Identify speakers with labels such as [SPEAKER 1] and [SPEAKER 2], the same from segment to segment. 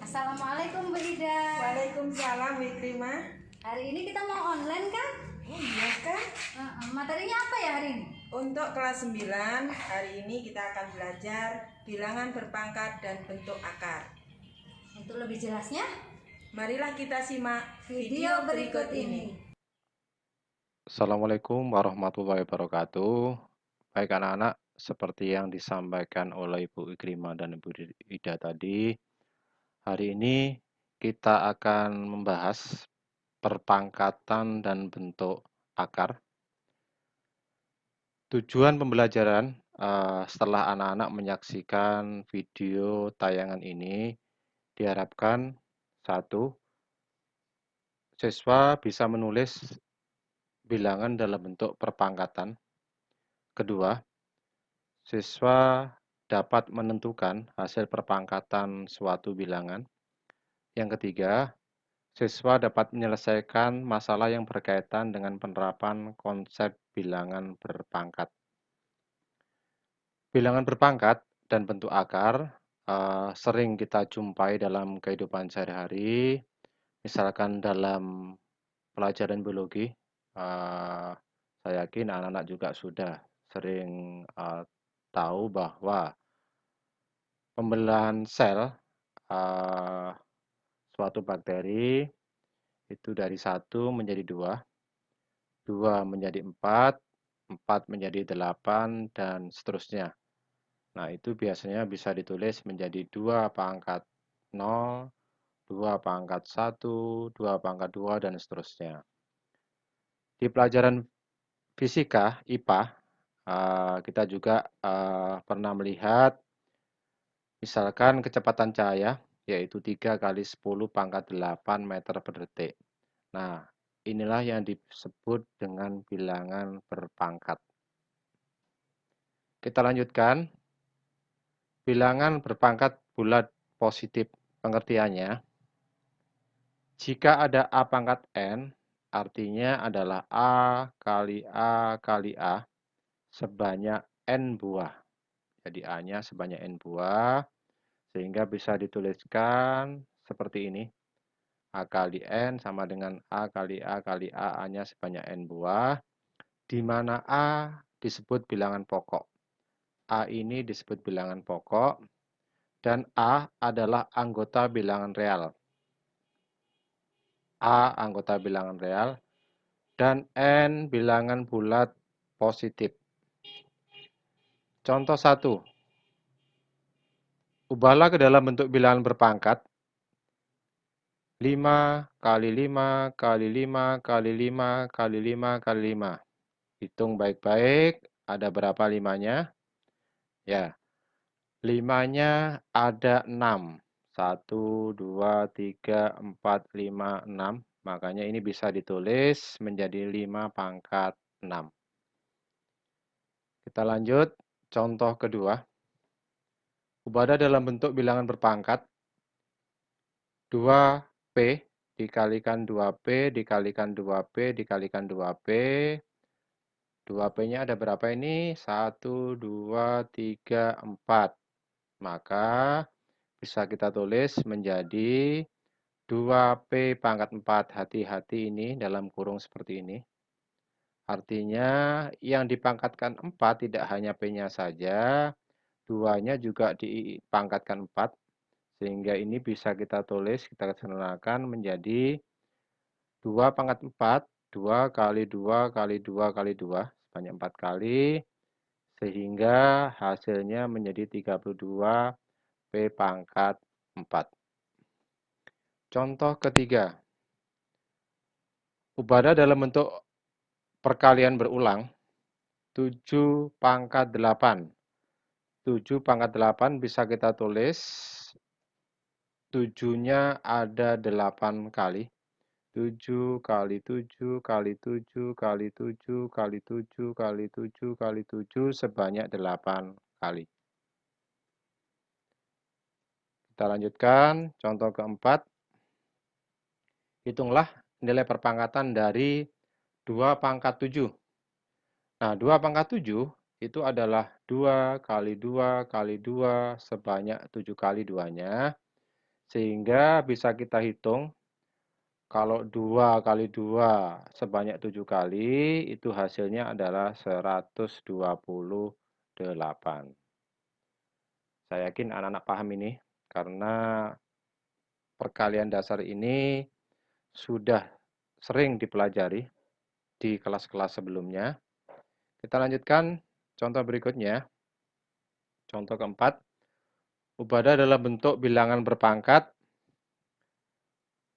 [SPEAKER 1] Assalamualaikum Bu Ida.
[SPEAKER 2] Waalaikumsalam Wikrimah.
[SPEAKER 1] Hari ini kita mau online kan?
[SPEAKER 2] Oh iya kan?
[SPEAKER 1] Materinya apa ya hari ini?
[SPEAKER 2] Untuk kelas 9, hari ini kita akan belajar bilangan berpangkat dan bentuk akar.
[SPEAKER 1] Untuk lebih jelasnya,
[SPEAKER 2] marilah kita simak
[SPEAKER 1] video berikut ini.
[SPEAKER 3] Assalamualaikum warahmatullahi wabarakatuh. Baik anak-anak, seperti yang disampaikan oleh Ibu Ikrimah dan Ibu Ida tadi, hari ini kita akan membahas perpangkatan dan bentuk akar. Tujuan pembelajaran setelah anak-anak menyaksikan video tayangan ini, diharapkan satu, siswa bisa menulis bilangan dalam bentuk perpangkatan. Kedua, siswa dapat menentukan hasil perpangkatan suatu bilangan. Yang ketiga, siswa dapat menyelesaikan masalah yang berkaitan dengan penerapan konsep bilangan berpangkat. Bilangan berpangkat dan bentuk akar sering kita jumpai dalam kehidupan sehari-hari, misalkan dalam pelajaran biologi. Saya yakin anak-anak juga sudah sering tahu bahwa pembelahan sel suatu bakteri itu dari 1 menjadi 2, 2 menjadi 4, 4 menjadi 8, dan seterusnya. Nah, itu biasanya bisa ditulis menjadi 2 pangkat 0, 2 pangkat 1, 2 pangkat 2, dan seterusnya. Di pelajaran fisika, IPA, kita juga pernah melihat misalkan kecepatan cahaya yaitu 3 kali 10 pangkat 8 meter per detik. Nah, inilah yang disebut dengan bilangan berpangkat. Kita lanjutkan. Bilangan berpangkat bulat positif. Pengertiannya, jika ada A pangkat N, artinya adalah A kali A kali A sebanyak N buah. Jadi A-nya sebanyak N buah, sehingga bisa dituliskan seperti ini. A kali N sama dengan A kali A kali A, A-nya sebanyak N buah, di mana A disebut bilangan pokok. A ini disebut bilangan pokok, dan A adalah anggota bilangan real. A anggota bilangan real, dan N bilangan bulat positif. Contoh 1. Ubahlah ke dalam bentuk bilangan berpangkat 5 kali 5 kali 5 kali 5 kali 5 kali 5. Hitung baik-baik, ada berapa 5-nya? Ya, 5-nya ada 6. 1, 2, 3, 4, 5, 6. Makanya ini bisa ditulis menjadi 5 pangkat 6. Kita lanjut, contoh kedua. Ubah dalam bentuk bilangan berpangkat 2P dikalikan 2P dikalikan 2P dikalikan 2P. 2P-nya ada berapa ini? 1, 2, 3, 4. Maka bisa kita tulis menjadi 2P pangkat 4. Hati-hati ini dalam kurung seperti ini. Artinya yang dipangkatkan 4 tidak hanya P-nya saja, 2-nya juga dipangkatkan 4. Sehingga ini bisa kita tulis, kita sederhanakan menjadi 2 pangkat 4, 2 kali 2 kali 2 kali 2, sebanyak 4 kali. Sehingga hasilnya menjadi 32 P pangkat 4. Contoh ketiga. Ubah dalam bentuk perkalian berulang 7 pangkat 8. 7 pangkat 8 bisa kita tulis 7-nya ada 8 kali. 7 kali 7 kali 7 kali 7 kali 7 kali 7 kali 7 sebanyak 8 kali. Kita lanjutkan, contoh keempat. Hitunglah nilai perpangkatan dari 2 pangkat 7. Nah, 2 pangkat 7 itu adalah 2 kali 2 kali 2 sebanyak 7 kali 2-nya. Sehingga bisa kita hitung, kalau 2 kali 2 sebanyak 7 kali, itu hasilnya adalah 128. Saya yakin anak-anak paham ini, karena perkalian dasar ini sudah sering dipelajari di kelas-kelas sebelumnya. Kita lanjutkan contoh berikutnya. Contoh keempat, ubah dalam bentuk bilangan berpangkat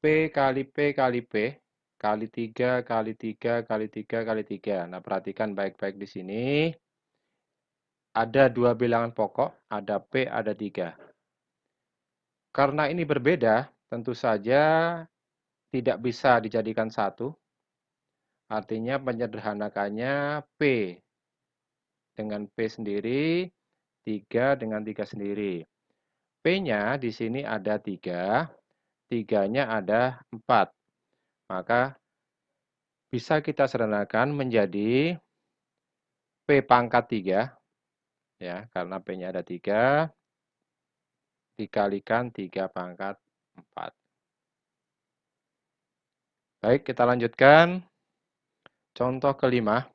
[SPEAKER 3] P kali P kali P kali 3 kali 3 kali 3 kali 3. Nah, perhatikan baik-baik di sini. Ada 2 bilangan pokok, ada P, ada 3. Karena ini berbeda, tentu saja tidak bisa dijadikan satu. Artinya menyederhanakannya P dengan P sendiri, 3 dengan 3 sendiri. P-nya di sini ada 3, 3-nya ada 4. Maka bisa kita sederhanakan menjadi P pangkat 3, ya, karena P-nya ada 3, dikalikan 3 pangkat 4. Baik, kita lanjutkan. Contoh kelima.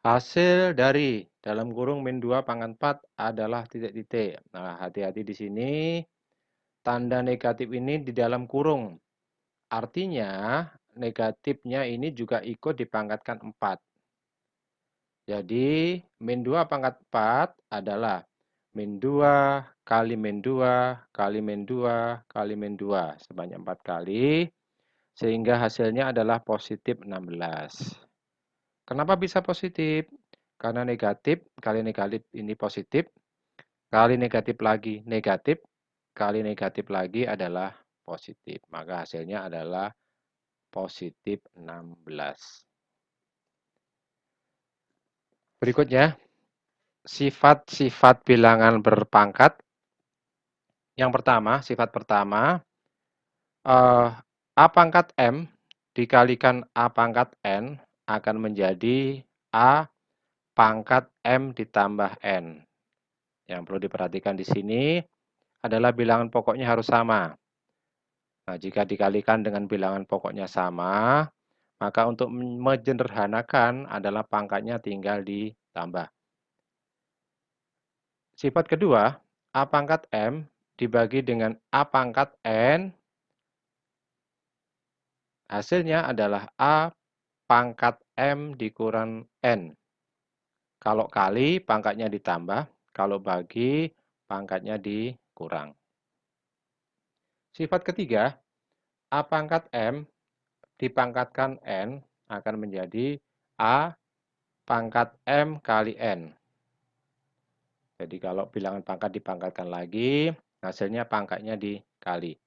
[SPEAKER 3] Hasil dari dalam kurung min 2 pangkat 4 adalah titik-titik. Nah, hati-hati di sini. Tanda negatif ini di dalam kurung. Artinya, negatifnya ini juga ikut dipangkatkan 4. Jadi, min 2 pangkat 4 adalah min 2 kali min 2 kali min 2 kali min 2 sebanyak 4 kali. Sehingga hasilnya adalah positif 16. Kenapa bisa positif? Karena negatif kali negatif ini positif, kali negatif lagi negatif, kali negatif lagi adalah positif. Maka hasilnya adalah positif 16. Berikutnya, sifat-sifat bilangan berpangkat. Yang pertama, sifat pertama, A pangkat M dikalikan A pangkat N akan menjadi A pangkat M ditambah N. Yang perlu diperhatikan di sini adalah bilangan pokoknya harus sama. Nah, jika dikalikan dengan bilangan pokoknya sama, maka untuk menyederhanakan adalah pangkatnya tinggal ditambah. Sifat kedua, A pangkat M dibagi dengan A pangkat N, hasilnya adalah A pangkat M dikurang N. Kalau kali, pangkatnya ditambah. Kalau bagi, pangkatnya dikurang. Sifat ketiga, A pangkat M dipangkatkan N akan menjadi A pangkat M kali N. Jadi kalau bilangan pangkat dipangkatkan lagi, hasilnya pangkatnya dikali.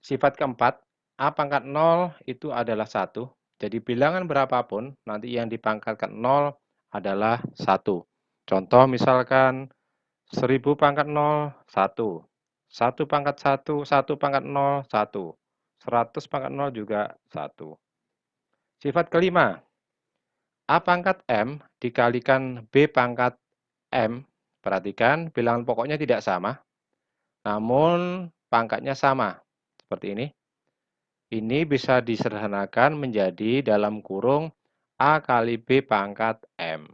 [SPEAKER 3] Sifat keempat, A pangkat 0 itu adalah 1. Jadi bilangan berapapun, nanti yang dipangkatkan 0 adalah 1. Contoh misalkan 1000 pangkat 0, 1. 1 pangkat 1, 1 pangkat 0, 1. 100 pangkat 0 juga 1. Sifat kelima, A pangkat M dikalikan B pangkat M. Perhatikan, bilangan pokoknya tidak sama, namun pangkatnya sama. Seperti ini. Ini bisa disederhanakan menjadi dalam kurung A kali B pangkat M.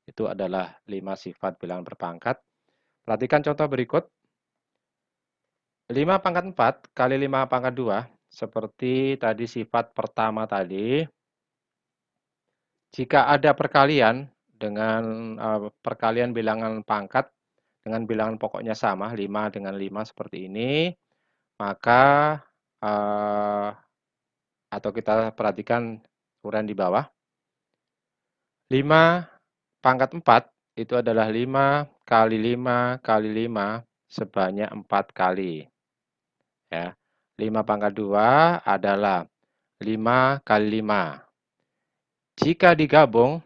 [SPEAKER 3] Itu adalah 5 sifat bilangan berpangkat. Perhatikan contoh berikut. 5 pangkat 4 kali 5 pangkat 2. Seperti tadi sifat pertama tadi. Jika ada perkalian dengan perkalian bilangan pangkat dengan bilangan pokoknya sama, 5 dengan 5 seperti ini, maka atau kita perhatikan uraian di bawah. 5 pangkat 4 itu adalah 5 kali 5 kali 5 sebanyak 4 kali. Ya. 5 pangkat 2 adalah 5 kali 5. Jika digabung,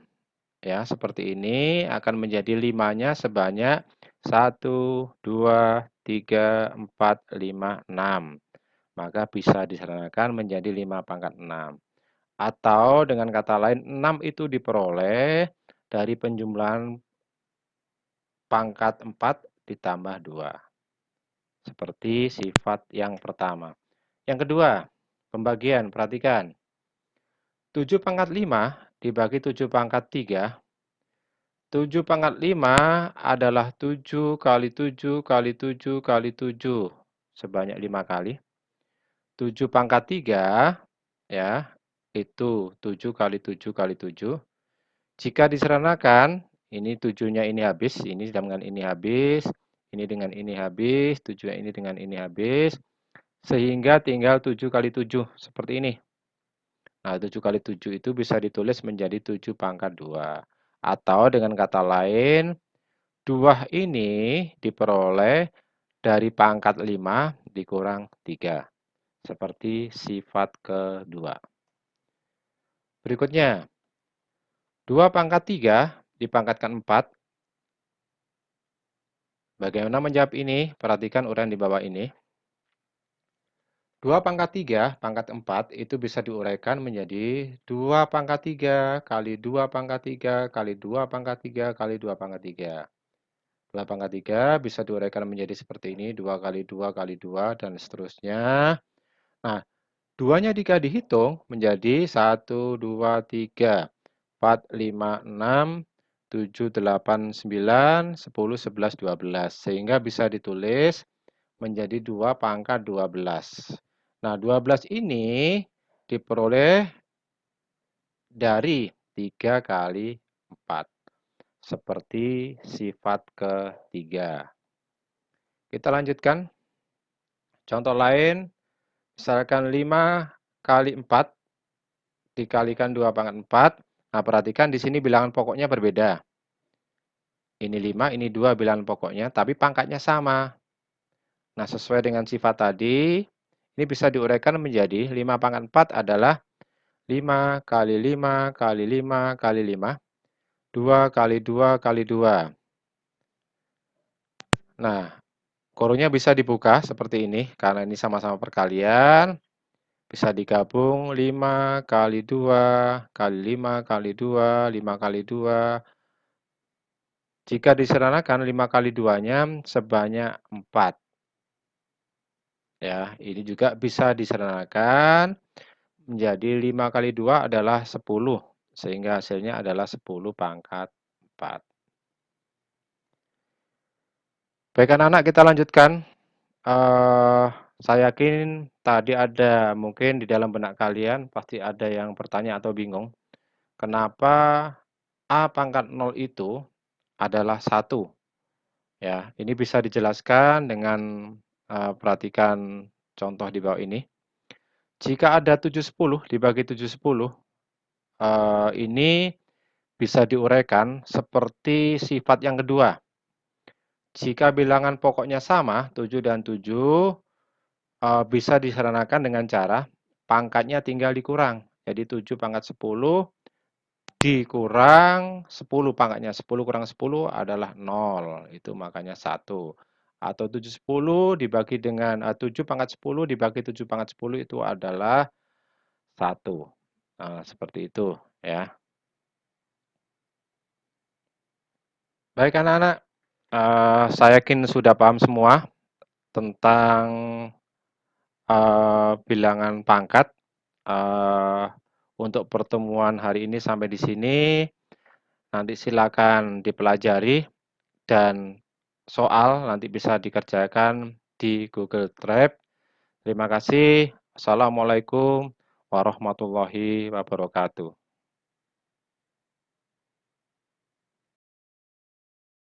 [SPEAKER 3] ya seperti ini, akan menjadi 5-nya sebanyak 1, 2, 3, 4, 5, 6. Maka bisa disederhanakan menjadi 5 pangkat 6. Atau dengan kata lain, 6 itu diperoleh dari penjumlahan pangkat 4 ditambah 2. Seperti sifat yang pertama. Yang kedua, pembagian. Perhatikan. 7 pangkat 5 dibagi 7 pangkat 3. 7 pangkat 5 adalah 7 kali 7 kali 7 kali 7. Sebanyak 5 kali. 7 pangkat 3, ya, itu 7 kali 7 kali 7. Jika disederhanakan, ini 7-nya ini habis, ini dengan ini habis, ini dengan ini habis, 7-nya ini dengan ini habis, sehingga tinggal 7 kali 7, seperti ini. Nah, 7 kali 7 itu bisa ditulis menjadi 7 pangkat 2. Atau dengan kata lain, 2 ini diperoleh dari pangkat 5 dikurang 3. Seperti sifat kedua. Berikutnya, 2 pangkat 3 dipangkatkan 4. Bagaimana menjawab ini? Perhatikan uraian di bawah ini. 2 pangkat 3 pangkat 4 itu bisa diuraikan menjadi 2 pangkat 3 kali 2 pangkat 3 kali 2 pangkat 3 kali 2 pangkat 3. 2 pangkat 3 bisa diuraikan menjadi seperti ini, 2 kali 2 kali 2, dan seterusnya. Nah, 2-nya jika dihitung menjadi 1, 2, 3, 4, 5, 6, 7, 8, 9, 10, 11, 12. Sehingga bisa ditulis menjadi 2 pangkat 12. Nah, 12 ini diperoleh dari 3 kali 4. Seperti sifat ketiga. Kita lanjutkan. Contoh lain, misalkan 5 kali 4 dikalikan 2 pangkat 4. Nah, perhatikan di sini bilangan pokoknya berbeda. Ini 5, ini 2 bilangan pokoknya, tapi pangkatnya sama. Nah, sesuai dengan sifat tadi, ini bisa diuraikan menjadi 5 pangkat 4 adalah 5 kali 5 kali 5 kali 5, 2 kali 2 kali 2. Nah, kurungnya bisa dibuka seperti ini, karena ini sama-sama perkalian. Bisa digabung 5 kali 2 kali 5 kali 2, 5 kali 2. Jika disederhanakan 5 kali 2-nya sebanyak 4. Ya, ini juga bisa disederhanakan menjadi 5 kali 2 adalah 10. Sehingga hasilnya adalah 10 pangkat 4. Baik anak-anak, kita lanjutkan. Saya yakin tadi ada mungkin di dalam benak kalian pasti ada yang bertanya atau bingung. Kenapa A pangkat 0 itu adalah 1? Ya, ini bisa dijelaskan dengan perhatikan contoh di bawah ini. Jika ada 7/10 dibagi 7/10, ini bisa diuraikan seperti sifat yang kedua. Jika bilangan pokoknya sama, 7 dan 7, bisa disederhanakan dengan cara pangkatnya tinggal dikurang. Jadi 7 pangkat 10 dikurang 10 pangkatnya. 10 kurang 10 adalah 0. Itu makanya 1. Atau 7/10 dibagi dengan 7 pangkat 10 dibagi 7 pangkat 10 itu adalah 1. Nah, seperti itu ya. Baik anak-anak, saya yakin sudah paham semua tentang bilangan pangkat. Untuk pertemuan hari ini sampai di sini. Nanti silakan dipelajari dan soal nanti bisa dikerjakan di Google Drive. Terima kasih. Assalamualaikum warahmatullahi wabarakatuh.